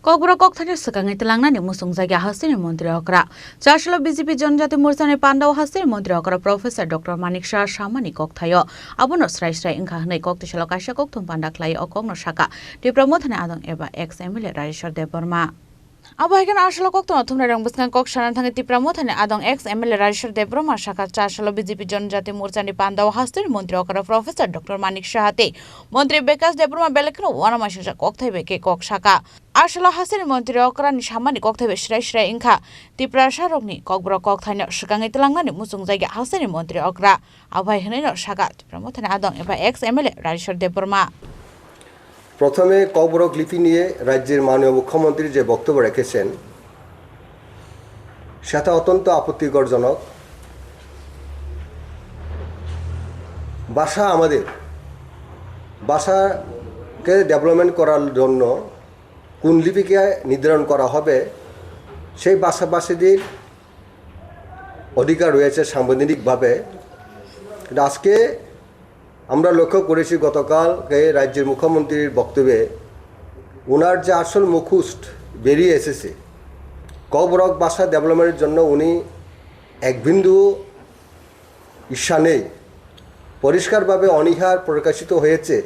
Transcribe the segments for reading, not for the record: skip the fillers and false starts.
Kokborok Kokthaino Swkangwi Twlangnani Mwchungjakya Hasteni Mantri Okra Chasalo BJP Janajati Murcha Pandao Hasteni Mantri Okra Prof Dr Manik Samani kokthaio abono Swrai Wngkha hwnai Koktisalo Kaisa Kokthum Panda Khlaiwi Kokno Sakha Tipra Mothani Adong eba ex-MLA Rajeshwar Abaikan Asalo Kokno Thumna Rang Buskan Koksamani Thangi Tipra Mothani Adong ex-MLA Rajeshwar Sakha Chasalo BJP Janajati Murcha Pandao Hasteni Mantri Okra Prof Dr Manik Sahate Mantri Bekas Belekno Wanamashja Kokthai Kok Sakha Asalo Hasteni Mantri Okra ni Samani kokthaio Swrai Wngkha Tipra Sarokni Kokborok Kokthaino Swkangwi Twlangnani Mwchungjakya Hasteni Mantri Okra Abai hwnai Sakha Tipra Mothani Adong eba ex-MLA Rajeshwar প্রথমে ককবরক লিপি নিয়ে রাজ্যের মাননীয় মুখ্যমন্ত্রী যে বক্তব্য রেখেছেন সেটা অত্যন্ত আপত্তিকরজনক। ভাষা আমাদের ভাষাকে ডেভেলপমেন্ট করার জন্য কোন লিপিকে নির্ধারণ করা হবে সেই ভাষাভাষীদের অধিকার রয়েছে সাংবিধানিকভাবে। কিন্তু আজকে আমরা লক্ষ্য করেছি গতকালকে রাজ্যের মুখ্যমন্ত্রীর বক্তব্যে ওনার যে আসল মুখোশ বেরিয়ে এসেছে ককবরক ভাষা ডেভেলপমেন্টের জন্য উনি এক বিন্দু ইচ্ছা নেই, পরিষ্কারভাবে অনীহার প্রকাশিত হয়েছে।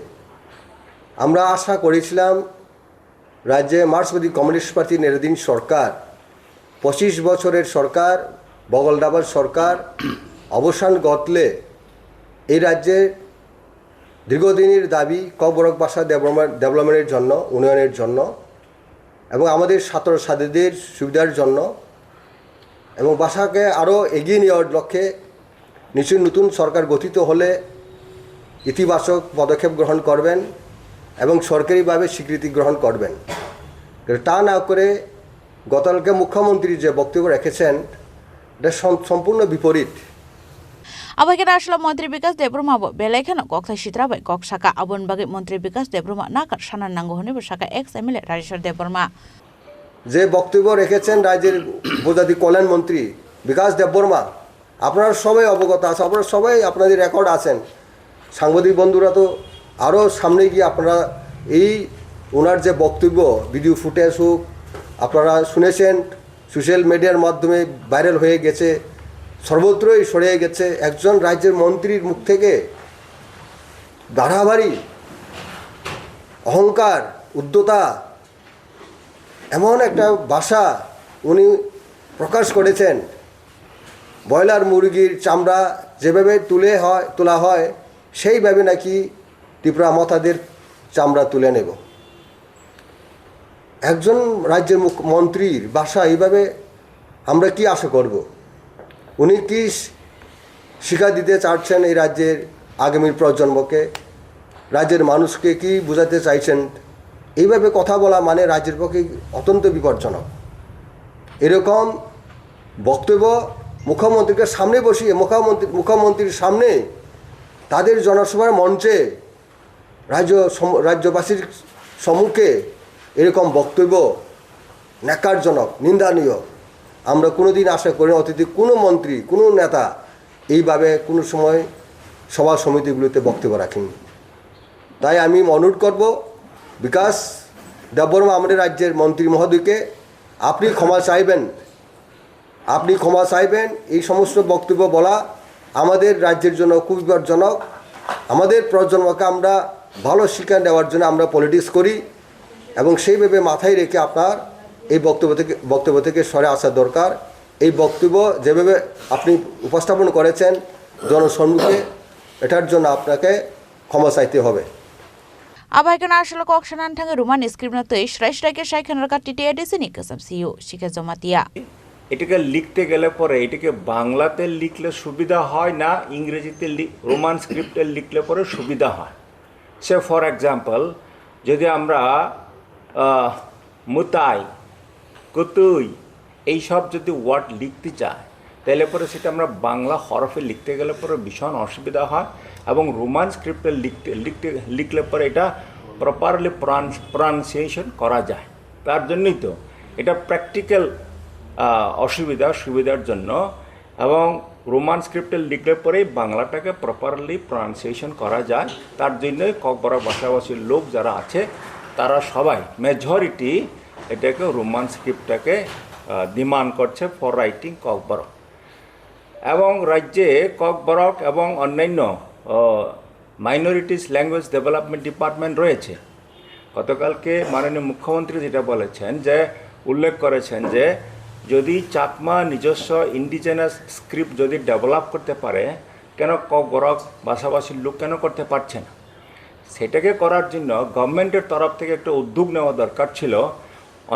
আমরা আশা করেছিলাম রাজ্যে মার্ক্সবাদী কমিউনিস্ট পার্টি নেতৃত্বাধীন সরকার 25 বছরের সরকার বগলদাবার সরকার অবসান ঘটলে এই রাজ্যের দীর্ঘদিনের দাবি ককবরক ভাষা ডেভেলপমেন্টের জন্য উন্নয়নের জন্য এবং আমাদের ছাত্র ছাত্রীদের সুবিধার জন্য এবং ভাষাকে আরও এগিয়ে নেওয়ার লক্ষ্যে নিশ্চয়ই নতুন সরকার গঠিত হলে ইতিবাচক পদক্ষেপ গ্রহণ করবেন এবং সরকারিভাবে স্বীকৃতি গ্রহণ করবেন। তা না করে গতকালকে মুখ্যমন্ত্রী যে বক্তব্য রেখেছেন এটা সম্পূর্ণ বিপরীত। Abaikan Asalo Mantri Bikas Debroma Belekano Kokthai Sitrabai Kok Sakha Abon Bagi Mantri Bikas Debroma Nakar Sanan Nango Honi Sakha ex-MLA Rajeshwar যে বক্তব্য রেখেছেন রাজ্যের উপজাতি কল্যাণ মন্ত্রী বিকাশ দেববর্মা, আপনারা সবাই অবগত আছে, আপনারা সবাই আপনাদের রেকর্ড আছেন। সাংবাদিক বন্ধুরা তো আরও সামনে গিয়ে আপনারা এই ওনার যে বক্তব্য ভিডিও ফুটেজ হোক আপনারা শুনেছেন, সোশ্যাল মিডিয়ার মাধ্যমে ভাইরাল হয়ে গেছে, সর্বত্রই ছড়িয়ে গেছে। একজন রাজ্যের মন্ত্রীর মুখ থেকে বাড়াবাড়ি অহংকার উদ্ধতা এমন একটা ভাষা উনি প্রকাশ করেছেন। ব্রয়লার মুরগির চামড়া যেভাবে তোলা হয় সেইভাবে নাকি ত্রিপুরা মথাদের চামড়া তুলে নেব। একজন রাজ্যের মন্ত্রীর ভাষা এইভাবে আমরা কি আশা করব? উনি কি শিক্ষা দিতে চাচ্ছেন এই রাজ্যের আগামী প্রজন্মকে, রাজ্যের মানুষকে কি বোঝাতে চাইছেন? এইভাবে কথা বলা মানে রাজ্যের পক্ষে অত্যন্ত বিপজ্জনক। এরকম বক্তব্য মুখ্যমন্ত্রীকে সামনে বসিয়ে মুখ্যমন্ত্রীর সামনে তাদের জনসভার মঞ্চে রাজ্যবাসীর সম্মুখে এরকম বক্তব্য ন্যাক্কারজনক, নিন্দনীয়। আমরা কোনোদিন আশা করি অতীতে কোনো মন্ত্রী কোনো নেতা এইভাবে কোনো সময় সভা সমিতিগুলোতে বক্তব্য রাখেনি। তাই আমি অনুরোধ করব বিকাশ দেববর্মা আমাদের রাজ্যের মন্ত্রী মহোদয়কে আপনি ক্ষমা চাইবেন। এই সমস্ত বক্তব্য বলা আমাদের রাজ্যের জন্য খুব বিপজ্জনক। আমাদের প্রজন্মকে আমরা ভালো শিক্ষা দেওয়ার জন্য আমরা পলিটিক্স করি এবং সেইভাবে মাথায় রেখে আপনার এই বক্তব্য থেকে সরে আসা দরকার। এই বক্তব্য যেভাবে আপনি উপস্থাপন করেছেন জনসম্মুখে এটার জন্য আপনাকে ক্ষমা চাইতে হবে। Abaikan Asalo Koksamani Thangi Ruman Scriptna Tei Swrai Shaikhanar Katiti Edisini Kasam CEO Shika Zomatia এটাকে লিখতে গেলে পরে এটাকে বাংলাতে লিখলে সুবিধা হয় না ইংরেজিতে রোমান স্ক্রিপ্টে লিখলে পরে সুবিধা হয়। সে ফর এক্সাম্পল যদি আমরা মুতাই কুতুই এইসব যদি ওয়ার্ড লিখতে চাই তাহলে পরে সেটা আমরা বাংলা হরফে লিখতে গেলে পরে ভীষণ অসুবিধা হয় এবং রোমান স্ক্রিপ্টে লিখলে পরে এটা প্রপারলি প্রনাউন্সিয়েশন করা যায়। তার জন্যই তো এটা প্র্যাকটিক্যাল সুবিধার জন্য এবং রোমান স্ক্রিপ্টে লিখলে পরেই বাংলাটাকে প্রপারলি প্রনাউন্সিয়েশন করা যায়। তার জন্যই ককবরক ভাষাভাষীর লোক যারা আছে তারা সবাই মেজরিটি এটাকে রোমান স্ক্রিপ্টটাকে ডিমান্ড করছে ফর রাইটিং kokborok এবং রাজ্যে kokborok এবং অন্যান্য মাইনরিটিস ল্যাঙ্গুয়েজ ডেভেলপমেন্ট ডিপার্টমেন্ট রয়েছে। গতকালকে মাননীয় মুখ্যমন্ত্রী যেটা বলেছেন যে উল্লেখ করেছেন যে যদি চাকমা নিজস্ব ইন্ডিজেনাস স্ক্রিপ্ট যদি ডেভেলপ করতে পারে কেন kokborok ভাষাভাষীর লোক কেন করতে পারছে না, সেটাকে করার জন্য গভর্নমেন্টের তরফ থেকে একটা উদ্যোগ নেওয়া দরকার ছিল।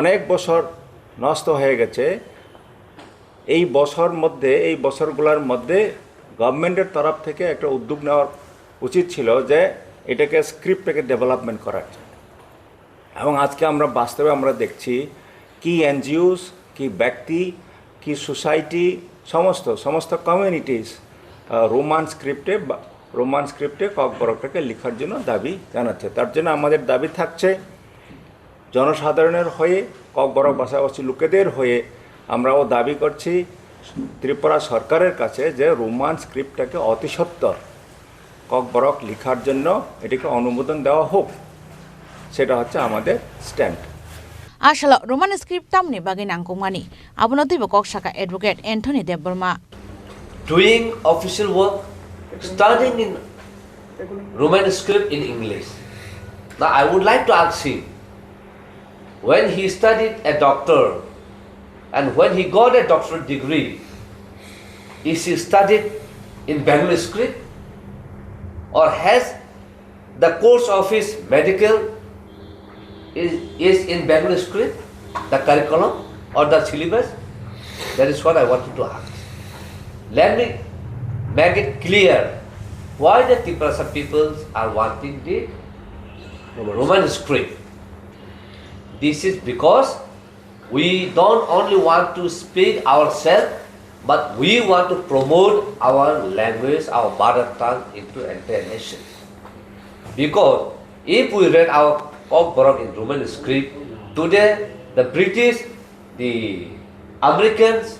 অনেক বছর নষ্ট হয়ে গেছে, এই বছরগুলোর মধ্যে গভর্নমেন্টের তরফ থেকে একটা উদ্যোগ নেওয়া উচিত ছিল যে এটাকে স্ক্রিপ্টটাকে ডেভেলপমেন্ট করার জন্য। এবং আজকে আমরা বাস্তবে আমরা দেখছি কি এনজিওস, কি ব্যক্তি, কি সোসাইটি, সমস্ত কমিউনিটিস রোমান স্ক্রিপ্টে kokborokটাকে লেখার জন্য দাবি জানাচ্ছে। তার জন্য আমাদের দাবি থাকছে জনসাধারণের হয়ে, kokborok ভাষাভাষী লোকেদের হয়ে আমরাও দাবি করছি ত্রিপুরা সরকারের কাছে যে রোমান স্ক্রিপ্টটাকে অতি সত্বর kokborok লেখার জন্য এটাকে অনুমোদন দেওয়া হোক, সেটা হচ্ছে আমাদের stand. Ashala Roman script tamni bagin angkungmani abunoti bokok Sakha advocate Anthony Deborma doing official work studying in Roman script in English. Now I would like to ask him, when he studied a doctor and when he got a doctorate degree, is he studied in Bengali script or has the course of his medical is in Bengali script, the curriculum or the syllabus? That is what I wanted to ask. Let me make it clear why the Tipra peoples are wanting the Roman script. This is because we don't only want to speak ourselves, but we want to promote our language, our mother tongue into entire nation. Because if we read our kokborok in Roman script, today the British, the Americans,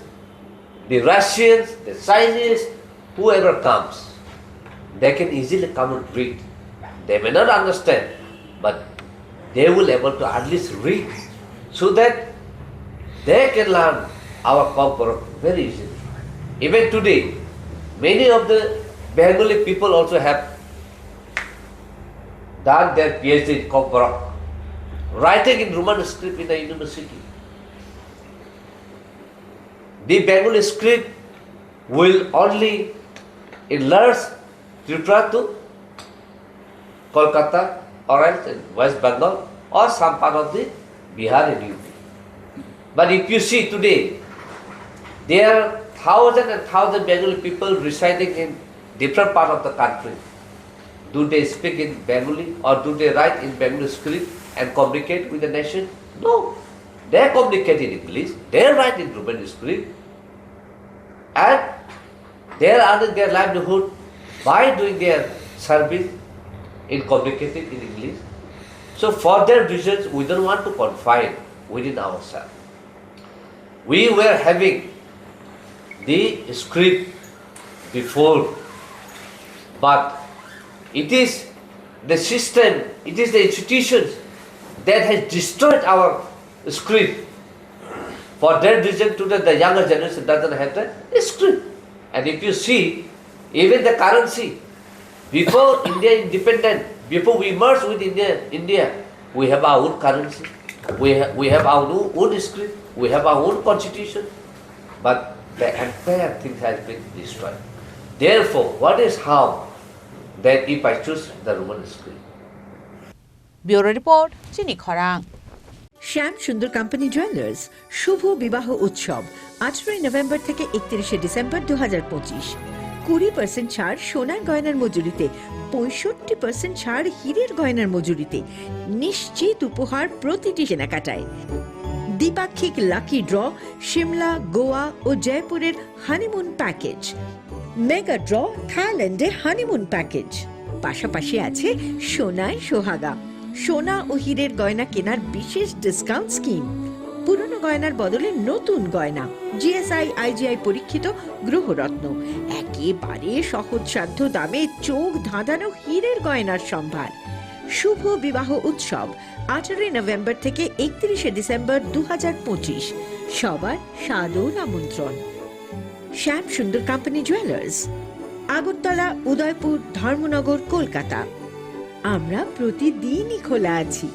the Russians, the Chinese, whoever comes, they can easily come and read. They may not understand, but they will able to at least read so that they can learn our kokborok very easily. Even today, many of the Bengali people also have done their PhD in kokborok, writing in Roman script in the university. The Bengali script will only enlarge Tripura to Kolkata or else in West Bengal or some part of the Bihar and UP. But if you see today, there are thousands and thousands Bengali people residing in different part of the country. Do they speak in Bengali or do they write in Bengali script and communicate with the nation? No. They communicate in English, they write in Roman script, and they are earning their livelihood by doing their service in communicating in English. So for their reasons, we don't want to confine within ourselves. We were having the script before, but it is the system, it is the institutions that has destroyed our script. For that reason, today the younger generation doesn't have the script. And if you see, even the currency, before India independent, before we merged with India, we have our own currency, we have our own script, we have our own constitution, but the entire thing has been destroyed. Therefore, what is harm that if I choose the Roman script? Bureau Report, Chini Khorang. শ্যাম সুন্দর company jewellers শুভ বিবাহ উৎসব 18 November থেকে 31 December 2025। 20% ছাড় সোনার গয়নার মজুরিতে, 65% ছাড় হীরের গয়নার মজুরিতে, নিশ্চিত উপহার প্রতিটি কেনাকাটায়। দ্বিপাক্ষিক লাকি ড্র, শিমলা, গোয়া ও জয়পুরের হানিমুন প্যাকেজ, মেগা ড্র, থাইল্যান্ডে হানিমুন প্যাকেজ। পাশাপাশি আছে সোনায় সোহাগা, সোনা ও হীরের গয়না কেনার বিশেষ ডিসকাউন্ট স্কিম, পুরনো গয়নার বদলে নতুন গয়না, জিএসআই আইজিআই পরীক্ষিত গ্রহরত্ন, একেবারে সহজসাধ্য দামে চোখ ধাঁধানো হীরের গয়নার সম্ভার। শুভ বিবাহ উৎসব 18 নভেম্বর থেকে 31 ডিসেম্বর 2025। সবার সাদর আমন্ত্রণ। শ্যাম সুন্দর কোম্পানি জুয়েলার্স, আগরতলা, উদয়পুর, ধর্মনগর, কলকাতা। আমরা প্রতিদিনই খোলা আছি।